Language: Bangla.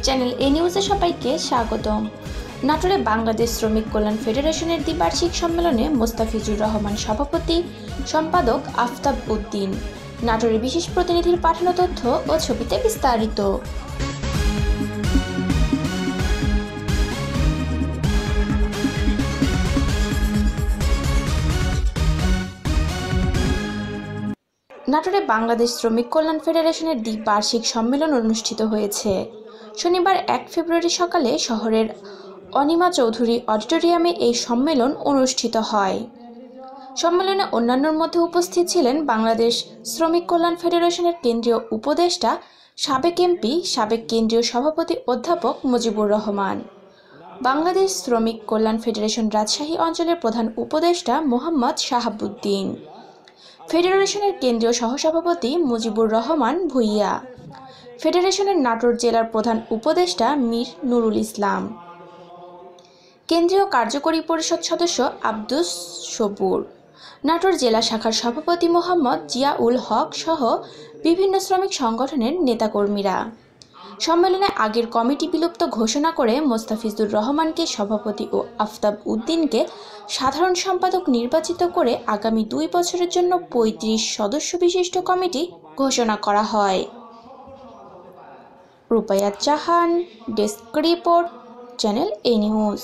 চ্যানেল এ নিউজে সবাইকে স্বাগতম। নাটোরে বাংলাদেশ শ্রমিক কল্যাণ ফেডারেশনের দ্বিবার্ষিক সম্মেলনে মোস্তাফিজুর রহমান সভাপতি, সম্পাদক আফতাব উদ্দিন। নাটোরের বিশেষ প্রতিনিধির পাঠানো তথ্য ও ছবিতে বিস্তারিত। নাটোরে বাংলাদেশ শ্রমিক কল্যাণ ফেডারেশনের দ্বিবার্ষিক সম্মেলন অনুষ্ঠিত হয়েছে। শনিবার 1 ফেব্রুয়ারি সকালে শহরের অনিমা চৌধুরী অডিটোরিয়ামে এই সম্মেলন অনুষ্ঠিত হয়। সম্মেলনে অন্যান্যর মধ্যে উপস্থিত ছিলেন বাংলাদেশ শ্রমিক কল্যাণ ফেডারেশনের কেন্দ্রীয় উপদেষ্টা, সাবেক এমপি, সাবেক কেন্দ্রীয় সভাপতি অধ্যাপক মুজিবুর রহমান, বাংলাদেশ শ্রমিক কল্যাণ ফেডারেশন রাজশাহী অঞ্চলের প্রধান উপদেষ্টা মোহাম্মদ শাহাবুদ্দিন, ফেডারেশনের কেন্দ্রীয় সহসভাপতি মুজিবুর রহমান ভূঁইয়া, ফেডারেশনের নাটোর জেলার প্রধান উপদেষ্টা মীর নুরুল ইসলাম, কেন্দ্রীয় কার্যকরী পরিষদ সদস্য আব্দুস সবুর, নাটোর জেলা শাখার সভাপতি মোহাম্মদ জিয়াউল হক সহ বিভিন্ন শ্রমিক সংগঠনের নেতাকর্মীরা। সম্মেলনে আগের কমিটি বিলুপ্ত ঘোষণা করে মোস্তাফিজুর রহমানকে সভাপতি ও আফতাব উদ্দিনকে সাধারণ সম্পাদক নির্বাচিত করে আগামী 2 বছরের জন্য 35 সদস্য বিশিষ্ট কমিটি ঘোষণা করা হয়। রূপাইয়া চাহান, ডেস্ক রিপোর্ট, চ্যানেল এ নিউজ।